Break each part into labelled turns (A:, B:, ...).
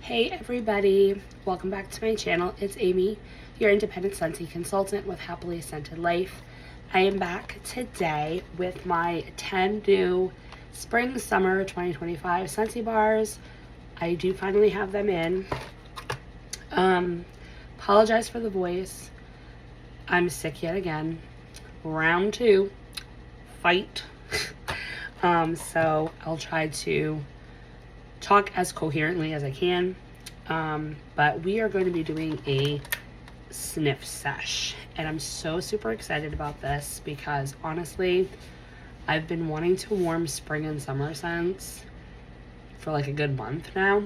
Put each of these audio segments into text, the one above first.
A: Hey everybody, welcome back to my channel. It's Amy, your independent Scentsy consultant with Happily Scented Life. I am back today with my 10 new spring summer 2025 Scentsy bars. I do finally have them in. Apologize for the voice. I'm sick yet again. Round 2, fight. So I'll try to talk as coherently as I can, but we are going to be doing a sniff sesh, and I'm so super excited about this because honestly I've been wanting to warm spring and summer scents for like a good month now,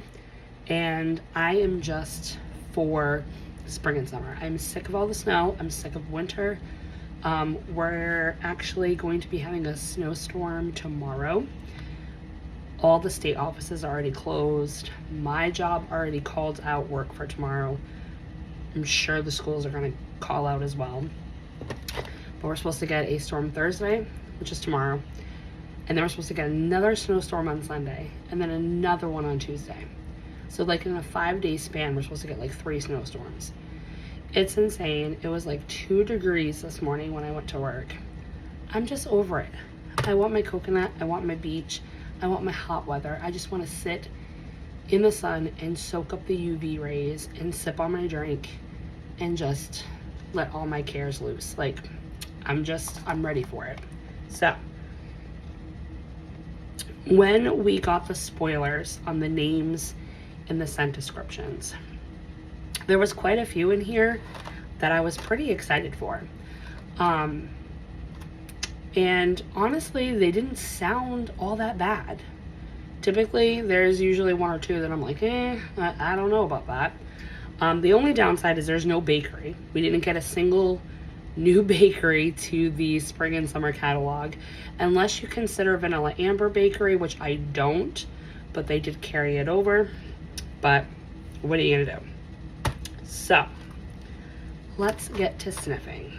A: and I am just for spring and summer. I'm sick of all the snow. I'm sick of winter. We're actually going to be having a snowstorm tomorrow. All the state offices are already closed. My job already called out work for tomorrow. I'm sure the schools are going to call out as well. But we're supposed to get a storm Thursday, which is tomorrow. And then we're supposed to get another snowstorm on Sunday. And then another one on Tuesday. So like in a 5-day span, we're supposed to get like 3 snowstorms. It's insane. It was like 2 degrees this morning when I went to work. I'm just over it. I want my coconut. I want my beach. I want my hot weather. I just want to sit in the sun and soak up the UV rays and sip on my drink and just let all my cares loose. Like, I'm ready for it. So, when we got the spoilers on the names and the scent descriptions, there was quite a few in here that I was pretty excited for. And honestly, they didn't sound all that bad. Typically, there's usually 1 or 2 that I'm like, I don't know about that. The only downside is there's no bakery. We didn't get a single new bakery to the spring and summer catalog, unless you consider Vanilla Amber Bakery, which I don't, but they did carry it over. But what are you gonna do? So, let's get to sniffing.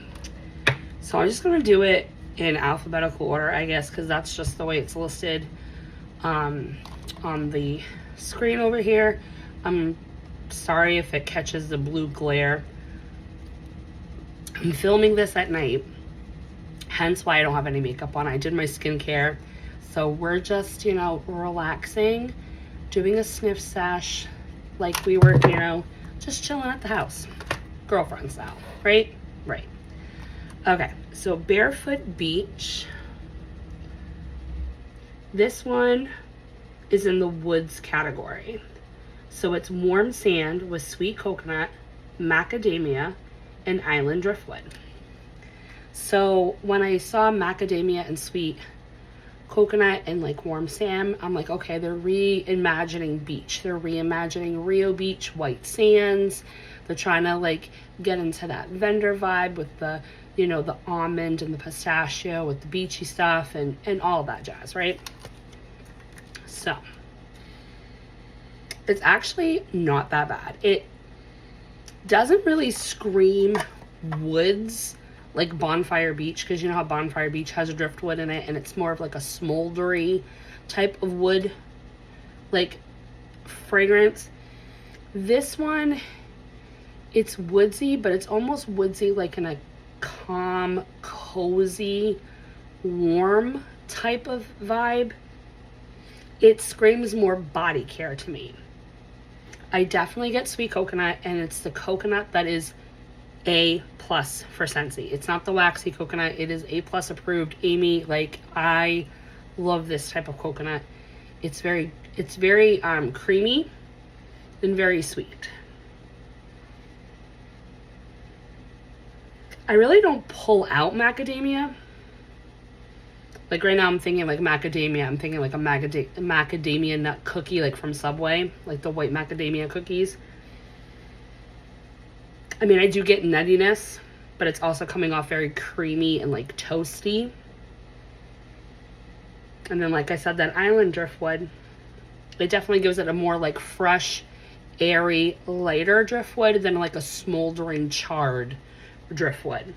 A: So I'm just gonna do it in alphabetical order, I guess, because that's just the way it's listed on the screen over here. I'm sorry if it catches the blue glare. I'm filming this at night, hence why I don't have any makeup on. I did my skincare, so we're just, relaxing, doing a sniff sesh like we were, just chilling at the house, girlfriend style, right? Right. Okay, so Barefoot Beach. This one is in the woods category. So it's warm sand with sweet coconut, macadamia, and island driftwood. So when I saw macadamia and sweet coconut and like warm sand, I'm like, okay, they're reimagining beach. They're reimagining Rio Beach, white sands. They're trying to like get into that vendor vibe with the the almond and the pistachio with the beachy stuff and all that jazz, right? So, it's actually not that bad. It doesn't really scream woods like Bonfire Beach, because you know how Bonfire Beach has a driftwood in it and it's more of like a smoldery type of wood, like fragrance. This one, it's woodsy, but it's almost woodsy like in a calm, cozy, warm type of vibe. It screams more body care to me. I definitely get sweet coconut, and it's the coconut that is A+ for Scentsy. It's not the waxy coconut. It is A+ approved. Amy, like, I love this type of coconut. It's very creamy and very sweet. I really don't pull out macadamia. Like right now I'm thinking like macadamia. I'm thinking like a macadamia nut cookie like from Subway. Like the white macadamia cookies. I mean, I do get nuttiness, but it's also coming off very creamy and like toasty. And then like I said, that island driftwood, it definitely gives it a more like fresh, airy, lighter driftwood than like a smoldering charred driftwood.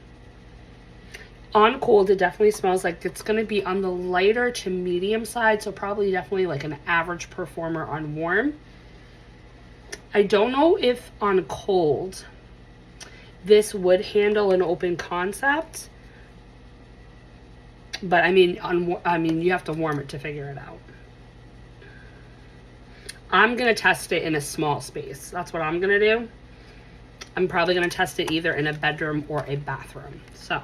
A: On cold, it definitely smells like it's going to be on the lighter to medium side, so probably definitely like an average performer on warm. I don't know if on cold this would handle an open concept, but I mean, you have to warm it to figure it out. I'm gonna test it in a small space. That's what I'm gonna do. I'm probably gonna test it either in a bedroom or a bathroom. So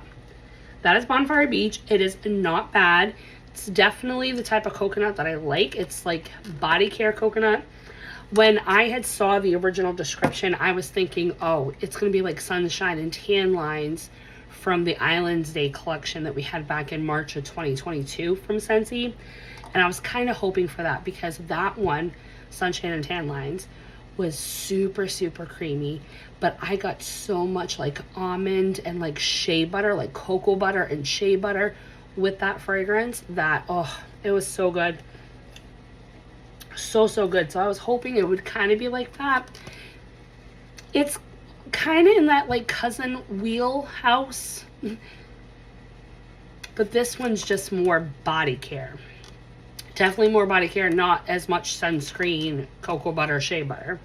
A: that is Bonfire Beach. It is not bad. It's definitely the type of coconut that I like. It's like body care coconut. When I had saw the original description, I was thinking, oh, it's going to be like sunshine and tan lines from the Islands Day collection that we had back in March of 2022 from Scentsy. And I was kind of hoping for that because that one, sunshine and tan lines, was super, super creamy. But I got so much like almond and like shea butter, like cocoa butter and shea butter with that fragrance that, oh, it was so good. So good. So I was hoping it would kind of be like that. It's kind of in that like cousin wheelhouse, but this one's just more body care. Definitely more body care, not as much sunscreen, cocoa butter, shea butter,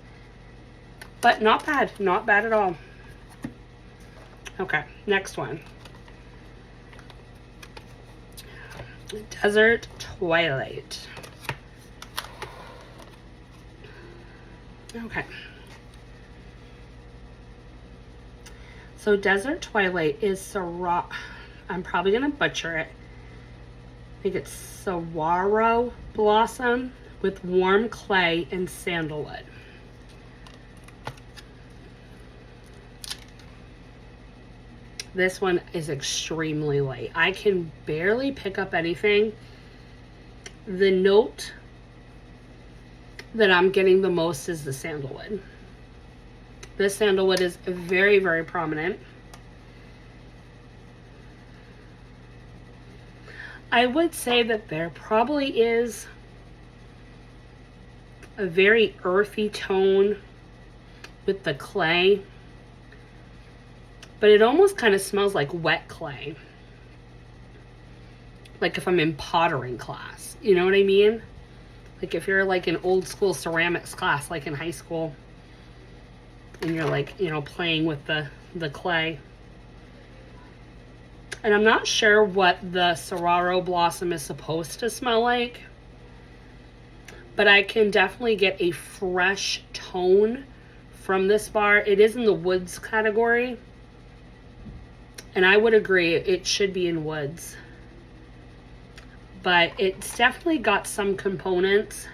A: but not bad at all. Okay, next one. Desert Twilight. Okay. So Desert Twilight is Syrah. I'm probably going to butcher it. I think it's saguaro blossom with warm clay and sandalwood. This one is extremely light. I can barely pick up anything. The note that I'm getting the most is the sandalwood. This sandalwood is very, very prominent. I would say that there probably is a very earthy tone with the clay, but it almost kind of smells like wet clay. Like if I'm in pottering class, you know what I mean? Like if you're like in old school ceramics class, like in high school, and you're like, you know, playing with the clay. And I'm not sure what the saguaro blossom is supposed to smell like, but I can definitely get a fresh tone from this bar. It is in the woods category, and I would agree it should be in woods. But it's definitely got some components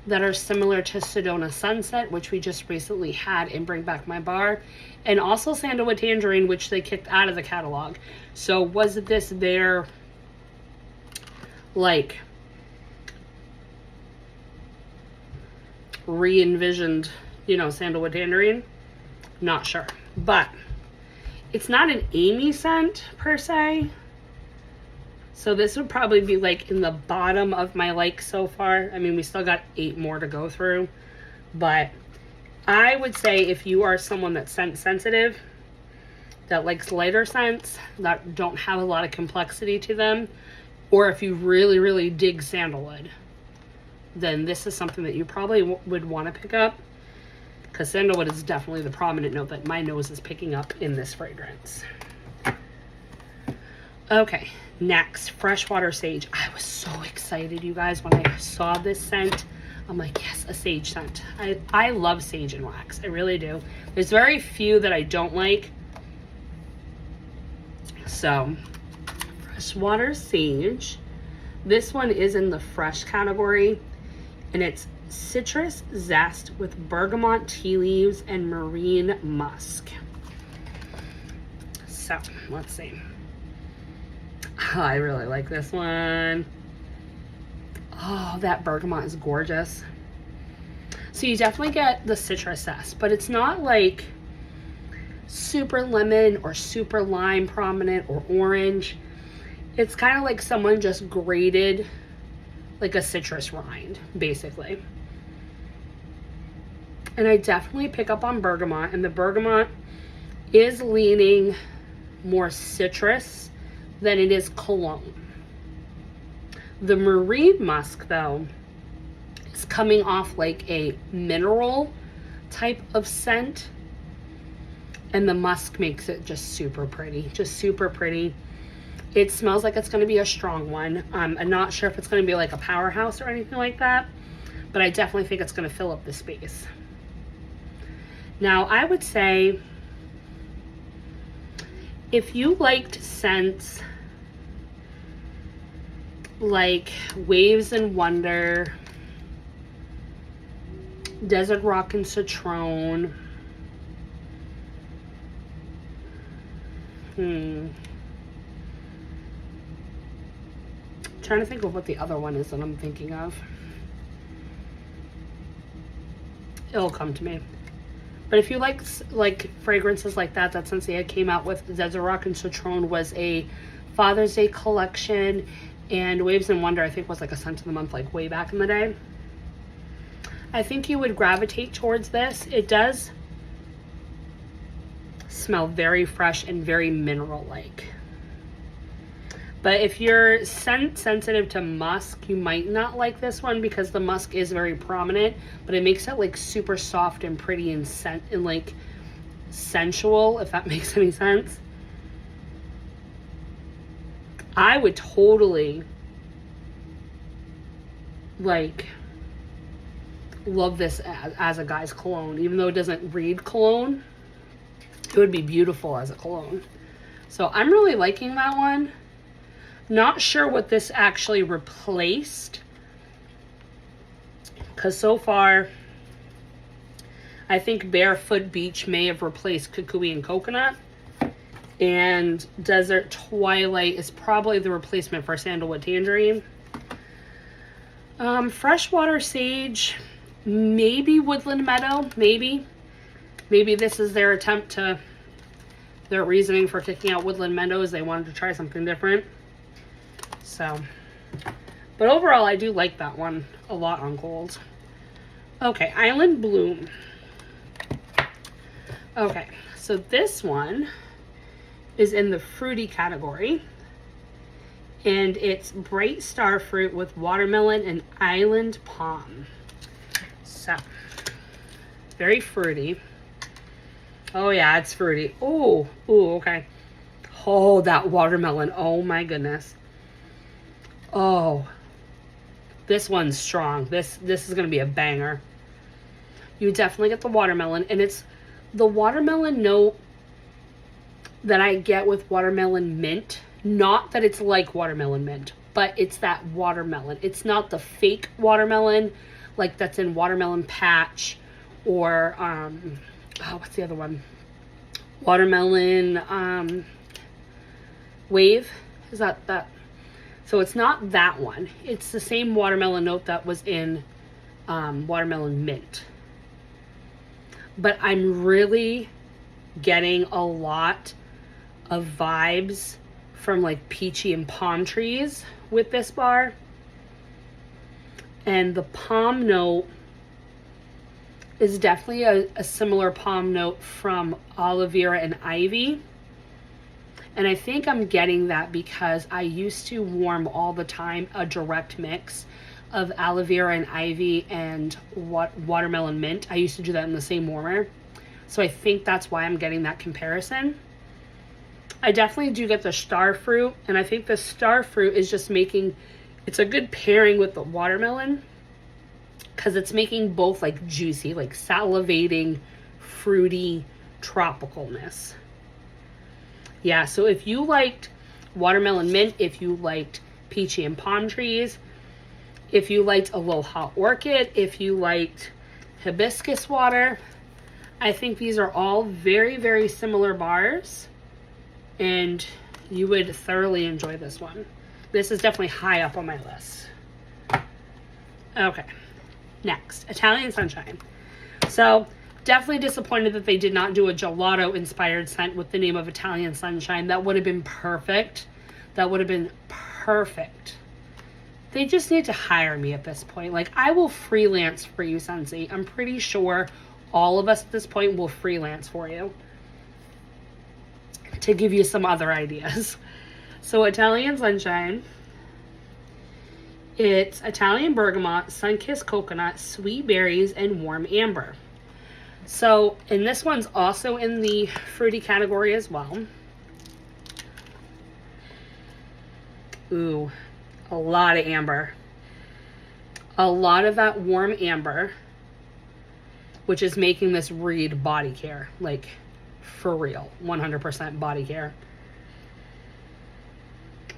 A: that are similar to Sedona Sunset, which we just recently had in Bring Back My Bar, and also Sandalwood Tangerine, which they kicked out of the catalog. So was this their, like, re-envisioned, you know, Sandalwood Tangerine? Not sure. But it's not an Amy scent, per se. So this would probably be like in the bottom of my like so far. I mean, we still got 8 more to go through. But I would say if you are someone that's scent sensitive, that likes lighter scents, that don't have a lot of complexity to them, or if you really, really dig sandalwood, then this is something that you probably would want to pick up. Because sandalwood is definitely the prominent note that my nose is picking up in this fragrance. Okay, next, Freshwater Sage. I was so excited, you guys, when I saw this scent. I'm like, yes, a sage scent. I love sage and wax. I really do. There's very few that I don't like. So, Freshwater Sage. This one is in the fresh category, and it's citrus zest with bergamot tea leaves and marine musk. So, let's see. Oh, I really like this one. Oh, that bergamot is gorgeous. So you definitely get the citrus zest, but it's not like super lemon or super lime prominent or orange. It's kind of like someone just grated like a citrus rind, basically. And I definitely pick up on bergamot, and the bergamot is leaning more citrus than it is cologne. The marine musk, though, is coming off like a mineral, type of scent. And the musk makes it just super pretty. Just super pretty. It smells like it's going to be a strong one. I'm not sure if it's going to be like a powerhouse or anything like that, but I definitely think it's going to fill up the space. Now, I would say if you liked scents like Waves and Wonder, Desert Rock and Citron, trying to think of what the other one is that I'm thinking of. It'll come to me. But if you like fragrances like that Scentsy came out with, Desert Rock and Citron was a Father's Day collection, and Waves and Wonder I think was like a scent of the month like way back in the day. I think you would gravitate towards this. It does smell very fresh and very mineral-like. But if you're scent sensitive to musk, you might not like this one because the musk is very prominent, but it makes it like super soft and pretty and scent and like sensual, if that makes any sense. I would totally like love this as a guy's cologne, even though it doesn't read cologne. It would be beautiful as a cologne. So I'm really liking that one. Not sure what this actually replaced, because so far I think Barefoot Beach may have replaced Kukui and Coconut, and Desert Twilight is probably the replacement for Sandalwood Tangerine. Freshwater Sage, maybe Woodland Meadow, maybe this is their attempt to, their reasoning for taking out Woodland Meadow is they wanted to try something different. So, but overall, I do like that one a lot on cold. Okay, Island Bloom. Okay, so this one is in the fruity category, and it's Bright Starfruit with watermelon and island palm. So, very fruity. Oh yeah, it's fruity. Ooh, okay. Oh, that watermelon. Oh my goodness. Oh, this one's strong. This is going to be a banger. You definitely get the watermelon, and it's the watermelon note that I get with watermelon mint. Not that it's like watermelon mint, but it's that watermelon. It's not the fake watermelon like that's in Watermelon Patch or what's the other one? Watermelon Wave. Is that? So it's not that one. It's the same watermelon note that was in Watermelon Mint. But I'm really getting a lot of vibes from like peachy and palm trees with this bar. And the palm note is definitely a similar palm note from aloe vera and ivy. And I think I'm getting that because I used to warm all the time a direct mix of aloe vera and ivy and watermelon mint. I used to do that in the same warmer. So I think that's why I'm getting that comparison. I definitely do get the star fruit, and I think the star fruit is just making, it's a good pairing with the watermelon because it's making both like juicy, like salivating, fruity tropicalness. Yeah, so if you liked watermelon mint, if you liked peachy and palm trees, if you liked Aloha Orchid, if you liked hibiscus water, I think these are all very, very similar bars, and you would thoroughly enjoy this one. This is definitely high up on my list. Okay, next, Italian Sunshine. So, definitely disappointed that they did not do a gelato-inspired scent with the name of Italian Sunshine. That would have been perfect. That would have been perfect. They just need to hire me at this point. Like, I will freelance for you, Scentsy. I'm pretty sure all of us at this point will freelance for you to give you some other ideas. So, Italian Sunshine. It's Italian bergamot, sun-kissed coconut, sweet berries, and warm amber. So, and this one's also in the fruity category as well. Ooh, a lot of amber. A lot of that warm amber, which is making this read body care. Like, for real. 100% body care.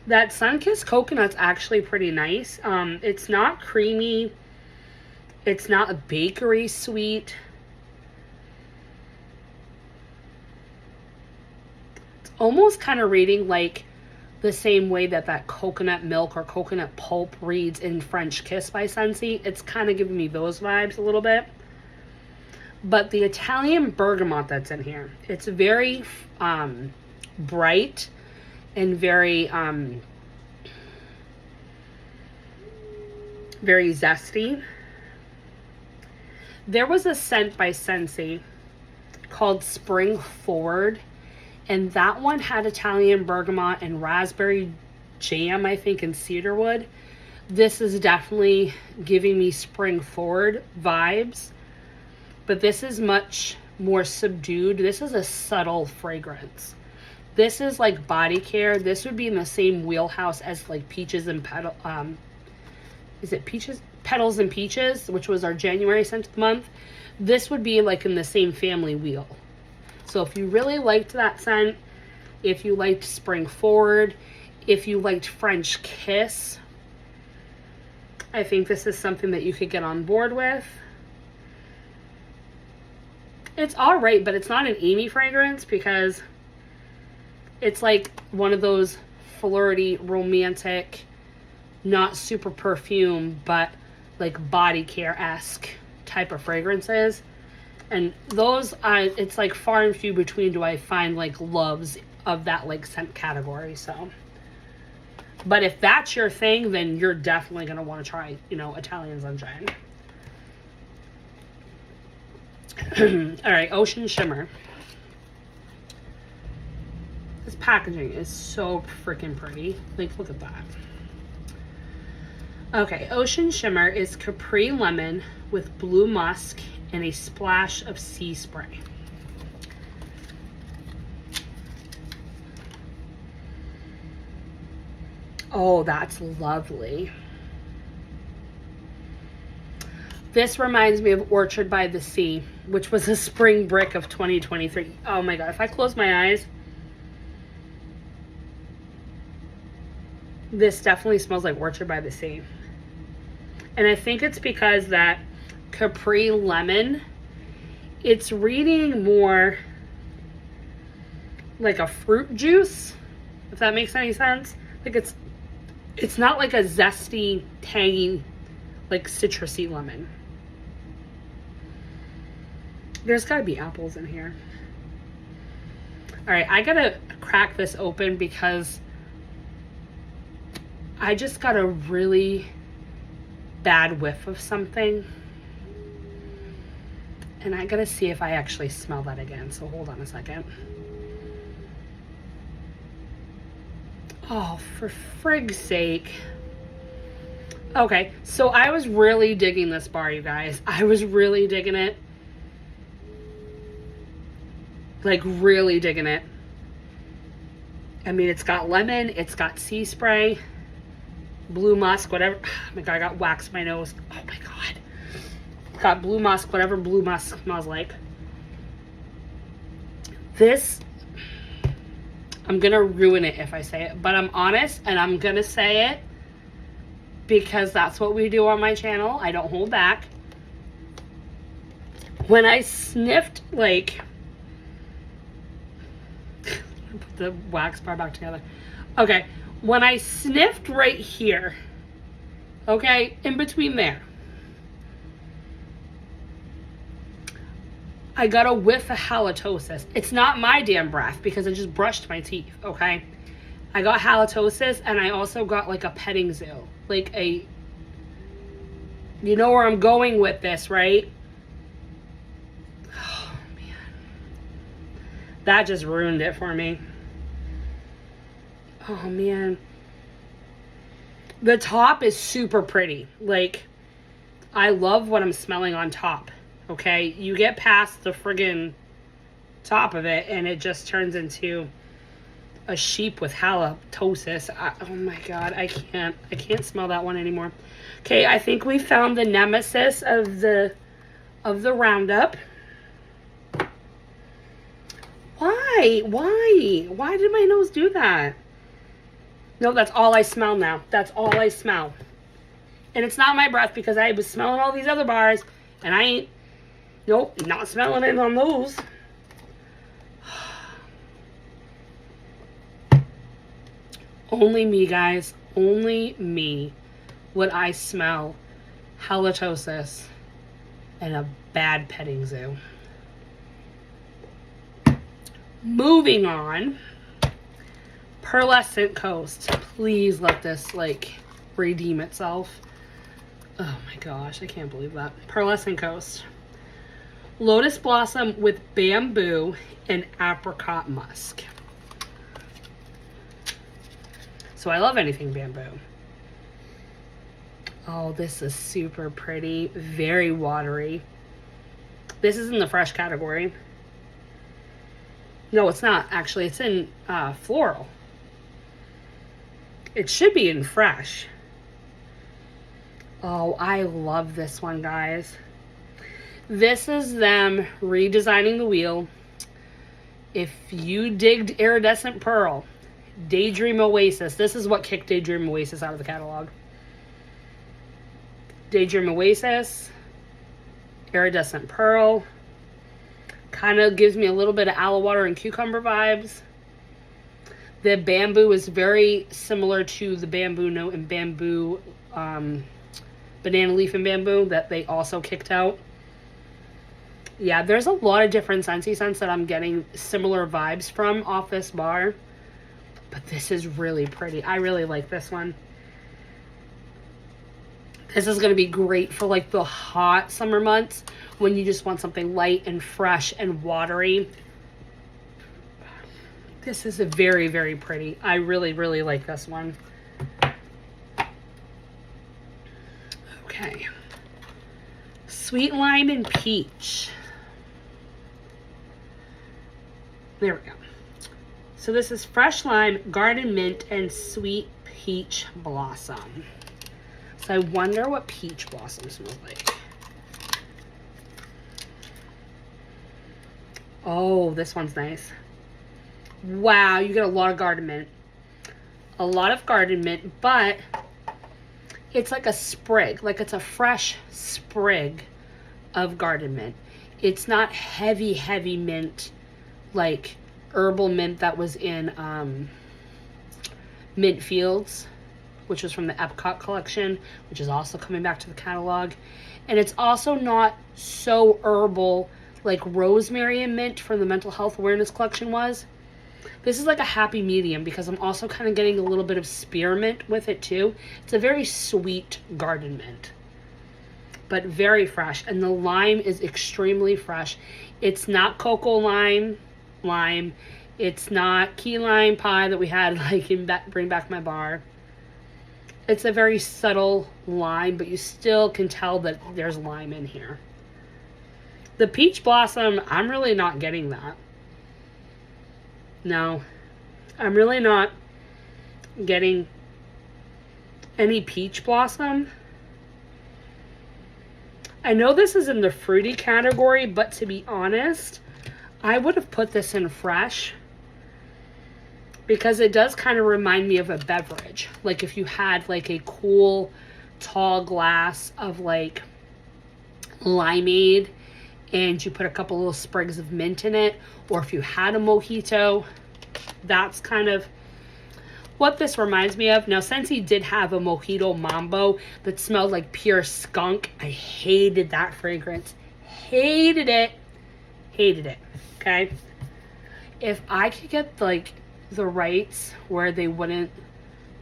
A: That Sun-Kissed Coconut's actually pretty nice. It's not creamy. It's not a bakery sweet. It's almost kind of reading like the same way that coconut milk or coconut pulp reads in French Kiss by Scentsy. It's kind of giving me those vibes a little bit. But the Italian bergamot that's in here, it's very bright and very very zesty. There was a scent by Scentsy called Spring Forward, and that one had Italian bergamot and raspberry jam, I think, and cedarwood. This is definitely giving me Spring Forward vibes, but this is much more subdued. This is a subtle fragrance. This is like body care. This would be in the same wheelhouse as like Peaches and is it Peaches? Petals and Peaches, which was our January scent of the month. This would be like in the same family wheel. So if you really liked that scent, if you liked Spring Forward, if you liked French Kiss, I think this is something that you could get on board with. It's alright, but it's not an Amy fragrance because it's like one of those flirty, romantic, not super perfume, but like body care-esque type of fragrances. And those, it's like far and few between do I find like loves of that like scent category. So, but if that's your thing, then you're definitely going to want to try, you know, Italian Sunshine. All right, Ocean Shimmer. This packaging is so freaking pretty. Like, look at that. Okay, Ocean Shimmer is Capri Lemon with blue musk and a splash of sea spray. Oh, that's lovely. This reminds me of Orchard by the Sea, which was a spring brick of 2023. Oh my god, if I close my eyes, this definitely smells like Orchard by the Sea. And I think it's because that Capri Lemon, it's reading more like a fruit juice, if that makes any sense. Like it's not like a zesty, tangy, like citrusy lemon. There's gotta be apples in here. All right, I gotta crack this open because I just got a really bad whiff of something. And I gotta see if I actually smell that again. So hold on a second. Oh, for frig's sake. Okay, so I was really digging this bar, you guys. I was really digging it. Like, really digging it. I mean, it's got lemon, it's got sea spray, blue musk, whatever. Oh my god, I got wax in my nose. Oh my god. Got blue musk, whatever blue musk smells like. This, I'm gonna ruin it if I say it, but I'm honest and I'm gonna say it because that's what we do on my channel. I don't hold back. When I sniffed, like, put the wax bar back together. Okay, when I sniffed right here, okay, in between there, I got a whiff of halitosis. It's not my damn breath because I just brushed my teeth, okay? I got halitosis and I also got like a petting zoo. Like a, you know where I'm going with this, right? Oh, man. That just ruined it for me. Oh, man. The top is super pretty. Like, I love what I'm smelling on top. Okay, you get past the friggin' top of it and it just turns into a sheep with halitosis. Oh my god, I can't smell that one anymore. Okay, I think we found the nemesis of the roundup. Why did my nose do that? No, that's all I smell now. That's all I smell. And it's not my breath because I was smelling all these other bars and I ain't, nope, not smelling it on those. Only me, guys. Only me would I smell halitosis in a bad petting zoo. Moving on. Pearlescent Coast. Please let this, like, redeem itself. Oh my gosh, I can't believe that. Pearlescent Coast. Lotus Blossom with bamboo and apricot musk. So I love anything bamboo. Oh, this is super pretty. Very watery. This is in the fresh category. No, it's not. Actually, it's in floral. It should be in fresh. Oh, I love this one, guys. This is them redesigning the wheel. If you digged Iridescent Pearl, Daydream Oasis. This is what kicked Daydream Oasis out of the catalog. Daydream Oasis, Iridescent Pearl. Kind of gives me a little bit of aloe water and cucumber vibes. The bamboo is very similar to the bamboo note and bamboo, banana leaf and bamboo that they also kicked out. Yeah, there's a lot of different Scentsy scents that I'm getting similar vibes from off this bar. But this is really pretty. I really like this one. This is going to be great for like the hot summer months when you just want something light and fresh and watery. This is a very, very pretty. I really, really like this one. Okay. Sweet Lime and Peach. There we go. So this is Fresh Lime, Garden Mint, and Sweet Peach Blossom. So I wonder what Peach Blossom smells like. Oh, this one's nice. Wow, you get a lot of Garden Mint. A lot of Garden Mint, but it's like a sprig. Like it's a fresh sprig of Garden Mint. It's not heavy, heavy mint like herbal mint that was in Mint Fields, which was from the Epcot collection, which is also coming back to the catalog. And it's also not so herbal like rosemary and mint from the Mental Health Awareness collection was. This is like a happy medium because I'm also kind of getting a little bit of spearmint with it too. It's a very sweet garden mint, but very fresh. And the lime is extremely fresh. It's not cocoa lime. It's not key lime pie that we had like in Bring Back My Bar. It's a very subtle lime, but you still can tell that there's lime in here. The Peach Blossom, I'm really not getting that. No, I'm really not getting any Peach Blossom. I know this is in the fruity category, but to be honest, I would have put this in fresh because it does kind of remind me of a beverage. Like if you had like a cool, tall glass of like limeade and you put a couple little sprigs of mint in it, or if you had a mojito, that's kind of what this reminds me of. Now, Scentsy did have a Mojito Mambo that smelled like pure skunk. I hated that fragrance. Hated it. Hated it. Okay? If I could get, like, the rights where they wouldn't,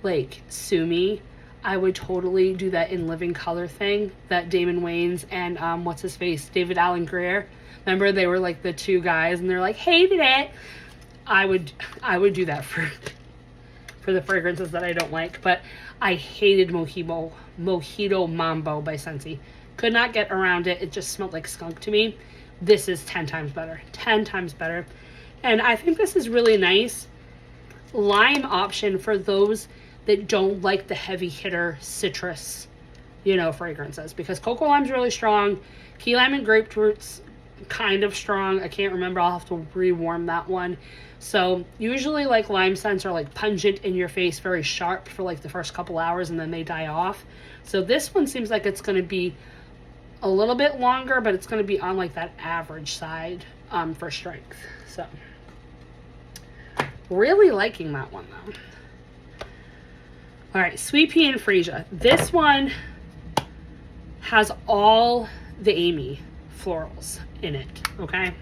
A: like, sue me, I would totally do that In Living Color thing that Damon Wayans and, what's his face, David Alan Grier. Remember, they were, like, the two guys, and they're like, hated it. I would do that for the fragrances that I don't like. But I hated Mojito Mambo by Scentsy. Could not get around it. It just smelled like skunk to me. This is 10 times better. 10 times better. And I think this is really nice lime option for those that don't like the heavy hitter citrus, you know, fragrances. Because cocoa lime's really strong. Key lime and grapefruit's kind of strong. I can't remember. I'll have to rewarm that one. So usually like lime scents are like pungent in your face, very sharp for like the first couple hours, and then they die off. So this one seems like it's going to be a little bit longer, but it's going to be on like that average side for strength. So really liking that one though. All right, Sweet Pea and Freesia. This one has all the Amy florals in it, okay?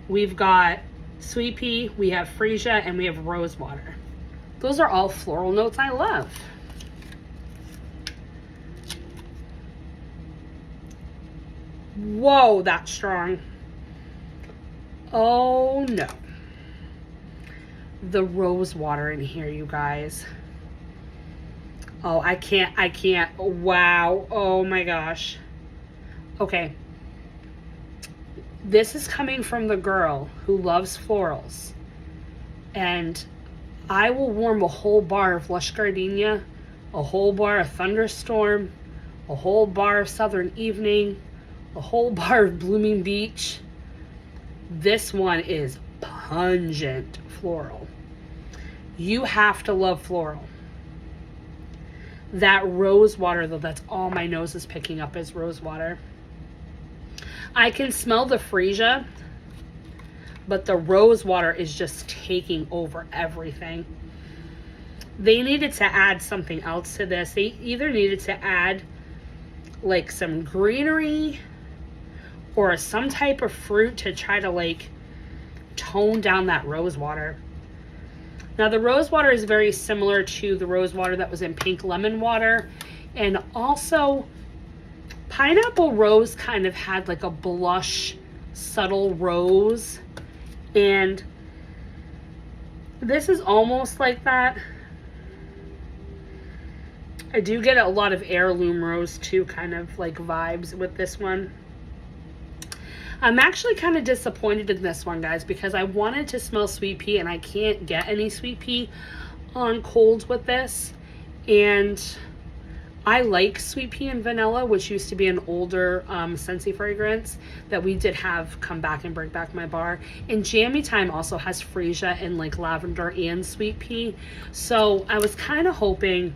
A: We've got Sweet Pea, we have Freesia, and we have Rose Water. Those are all floral notes I love. Whoa, that's strong. Oh no. The Rose Water in here, you guys. Oh, I can't. Wow. Oh my gosh. Okay. This is coming from the girl who loves florals. And I will warm a whole bar of Lush Gardenia, a whole bar of Thunderstorm, a whole bar of Southern Evening, a whole bar of Blooming Beach. This one is pungent floral. You have to love floral. That Rose Water, though, that's all my nose is picking up is Rose Water. I can smell the Freesia, but the Rose Water is just taking over everything. They needed to add something else to this. They either needed to add like some greenery or some type of fruit to try to like tone down that Rose Water. Now the Rose Water is very similar to the Rose Water that was in Pink Lemon Water, and also Pineapple Rose kind of had like a blush, subtle rose, and this is almost like that. I do get a lot of Heirloom Rose too, kind of like vibes with this one. I'm actually kind of disappointed in this one, guys, because I wanted to smell Sweet Pea and I can't get any Sweet Pea on colds with this. And I like Sweet Pea and Vanilla, which used to be an older Scentsy fragrance that we did have come back and bring back my bar. And Jammy Time also has Freesia and like lavender and Sweet Pea. So I was kind of hoping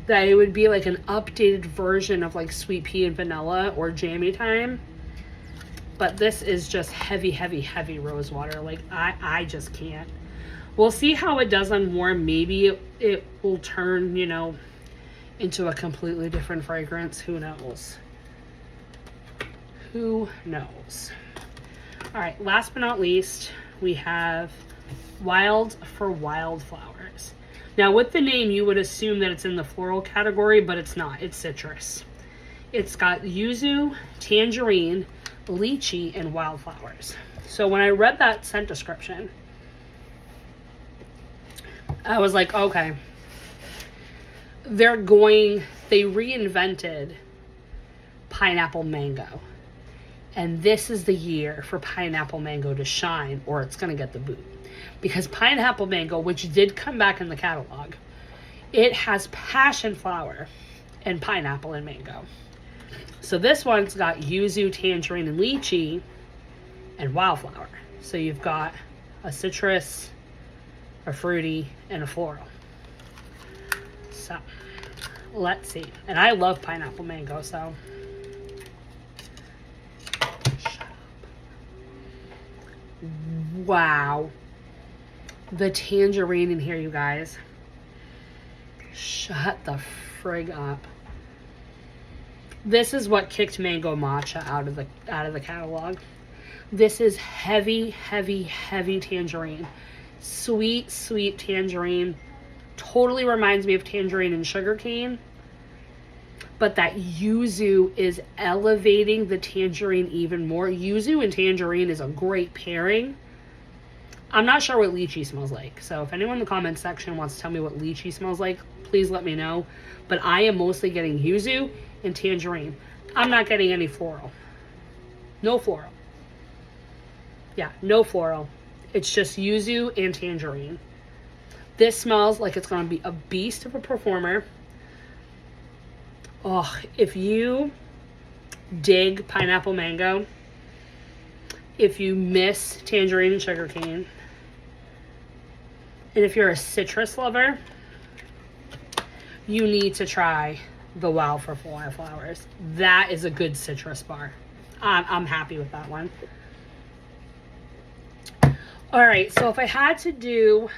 A: that it would be like an updated version of like Sweet Pea and Vanilla or Jammy Time. But this is just heavy, heavy, heavy Rose Water. Like, I just can't. We'll see how it does on warm. Maybe it will turn, you know, into a completely different fragrance. Who knows? Who knows? All right, last but not least, we have Wild for Wildflowers. Now, with the name, you would assume that it's in the floral category, but it's not. It's citrus. It's got yuzu, tangerine, lychee, and wildflowers. So when I read that scent description, I was like, okay, they reinvented pineapple mango, and this is the year for pineapple mango to shine, or it's gonna get the boot. Because pineapple mango, which did come back in the catalog, it has passion flower and pineapple and mango. So this one's got yuzu, tangerine, and lychee, and wildflower. So you've got a citrus, a fruity, and a floral. So let's see. And I love pineapple mango, so. Shut up. Wow. The tangerine in here, you guys. Shut the frig up. This is what kicked Mango Matcha out of the catalog. This is heavy, heavy, heavy tangerine. Sweet, sweet tangerine. Totally reminds me of tangerine and sugarcane. But that yuzu is elevating the tangerine even more. Yuzu and tangerine is a great pairing. I'm not sure what lychee smells like. So if anyone in the comments section wants to tell me what lychee smells like, please let me know. But I am mostly getting yuzu and tangerine. I'm not getting any floral. No floral. Yeah, no floral. It's just yuzu and tangerine. This smells like it's going to be a beast of a performer. Oh, if you dig pineapple mango, if you miss tangerine and sugarcane, and if you're a citrus lover, you need to try the Wow for Wildflowers. That is a good citrus bar. I'm happy with that one. All right, so if I had to do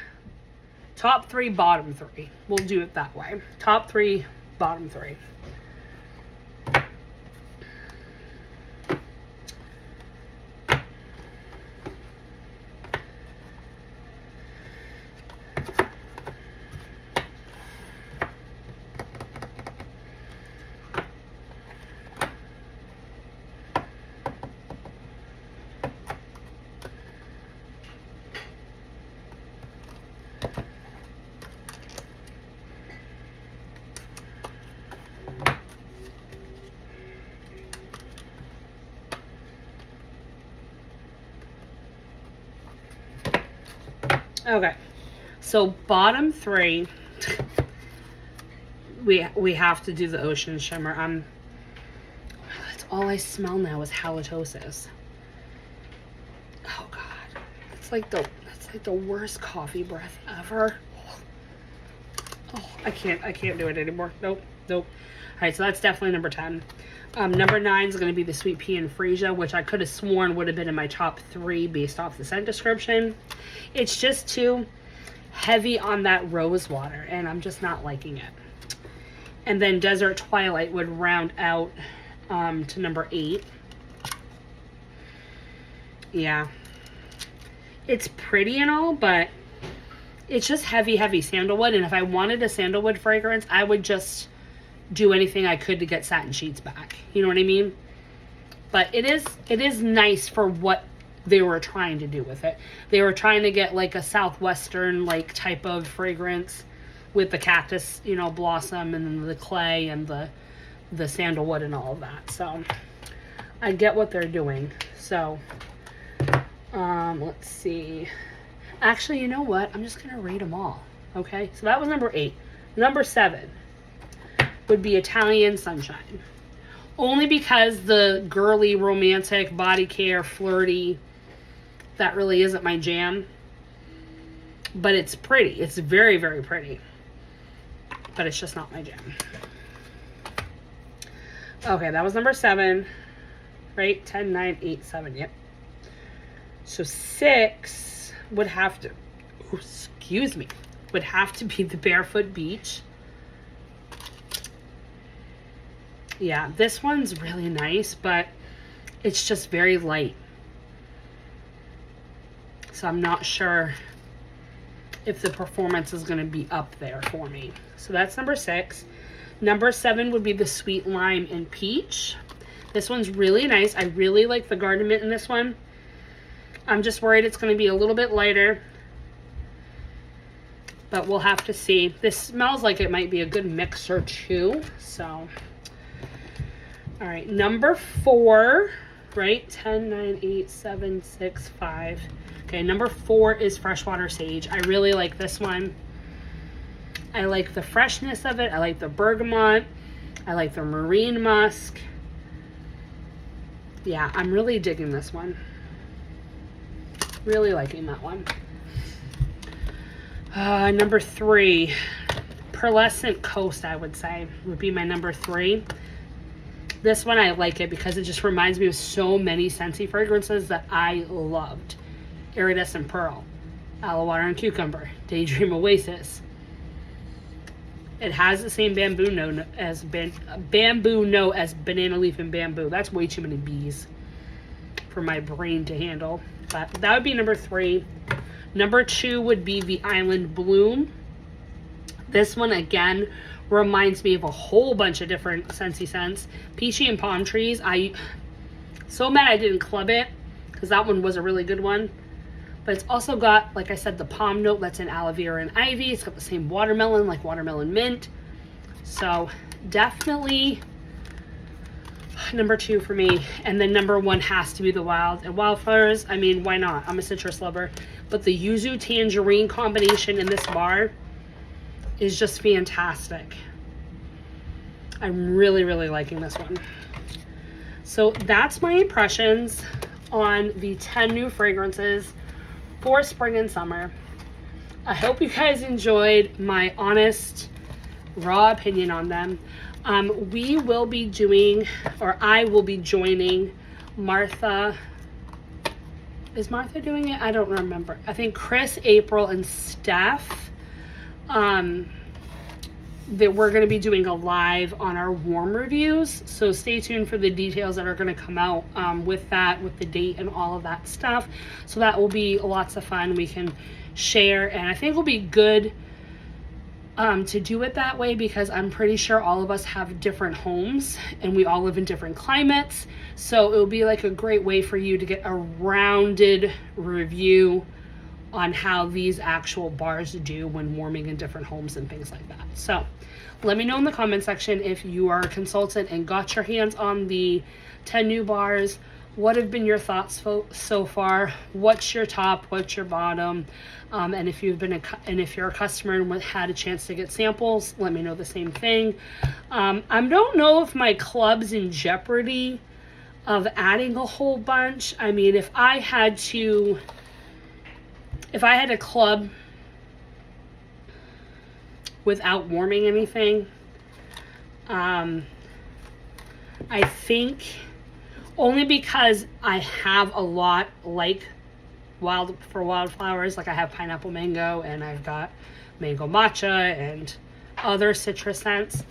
A: top 3, bottom 3, we'll do it that way. Top 3, bottom 3. Okay, so bottom 3, we have to do the Ocean Shimmer. That's all I smell now is halitosis. Oh God, that's like the worst coffee breath ever. Oh, I can't do it anymore. Nope. All right, so that's definitely number 10. Number 9 is going to be the Sweet Pea and Freesia, which I could have sworn would have been in my top 3 based off the scent description. It's just too heavy on that rose water, and I'm just not liking it. And then Desert Twilight would round out to number 8. Yeah. It's pretty and all, but it's just heavy sandalwood. And if I wanted a sandalwood fragrance, I would just do anything I could to get Satin Sheets back. You know what I mean? But it is nice for what they were trying to do with it. They were trying to get like a southwestern like type of fragrance with the cactus, you know, blossom and then the clay and the sandalwood and all of that. So I get what they're doing. So let's see. Actually, you know what? I'm just gonna rate them all. Okay, so that was number 8. Number 7 would be Italian Sunshine. Only because the girly, romantic, body care, flirty, that really isn't my jam. But it's pretty. It's very, very pretty. But it's just not my jam. Okay, that was number 7. Right? 10, 9, 8, 7. Yep. So 6 would have to... Oh, excuse me. Would have to be the Barefoot Beach. Yeah, this one's really nice, but it's just very light. So I'm not sure if the performance is going to be up there for me. So that's number 6. Number 7 would be the Sweet Lime and Peach. This one's really nice. I really like the garden mint in this one. I'm just worried it's going to be a little bit lighter. But we'll have to see. This smells like it might be a good mixer too. So... all right, number 4, right? 10, 9, 8, 7, 6, 5. Okay, number 4 is Freshwater Sage. I really like this one. I like the freshness of it. I like the bergamot. I like the marine musk. Yeah, I'm really digging this one. Really liking that one. Number 3, Pearlescent Coast, I would say, would be my number 3. This one, I like it because it just reminds me of so many Scentsy fragrances that I loved. Iridescent Pearl, Aloe Water and Cucumber, Daydream Oasis. It has the same bamboo note as banana leaf and bamboo. That's way too many B's for my brain to handle. But that would be number 3. Number 2 would be the Island Bloom. This one, again, reminds me of a whole bunch of different Scentsy scents. Peachy and Palm Trees. So mad I didn't club it because that one was a really good one. But it's also got, like I said, the palm note that's in aloe vera and ivy. It's got the same watermelon, like watermelon mint. So definitely number 2 for me. And then number 1 has to be the wild. And wildflowers, I mean, why not? I'm a citrus lover. But the yuzu tangerine combination in this bar is just fantastic. I'm really, really liking this one. So that's my impressions on the 10 new fragrances for spring and summer. I hope you guys enjoyed my honest, raw opinion on them. We will be doing, or I will be joining Martha. Is Martha doing it? I don't remember. I think Chris, April, and Steph. That we're going to be doing a live on our warm reviews. So stay tuned for the details that are going to come out with that, with the date and all of that stuff. So that will be lots of fun. We can share, and I think it'll be good to do it that way, because I'm pretty sure all of us have different homes and we all live in different climates. So it will be like a great way for you to get a rounded review on how these actual bars do when warming in different homes and things like that. So let me know in the comment section if you are a consultant and got your hands on the 10 new bars. What have been your thoughts so far? What's your top? What's your bottom? And if you've been if you're a customer and had a chance to get samples, let me know the same thing. I don't know if my club's in jeopardy of adding a whole bunch. I mean, if I had a club without warming anything, I think only because I have a lot like wildflowers, like I have pineapple mango and I've got mango matcha and other citrus scents.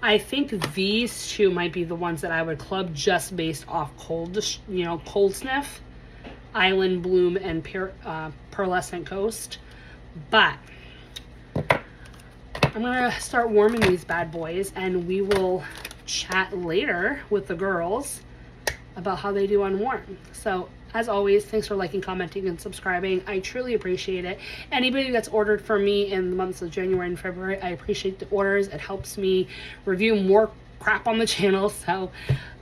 A: I think these 2 might be the ones that I would club just based off cold sniff, Island Bloom, and Pearlescent Coast. But I'm gonna start warming these bad boys, and we will chat later with the girls about how they do on warm. So as always, thanks for liking, commenting, and subscribing. I truly appreciate it. Anybody that's ordered from me in the months of January and February, I appreciate the orders. It helps me review more crap on the channel. So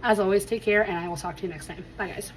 A: as always, take care, and I will talk to you next time. Bye guys.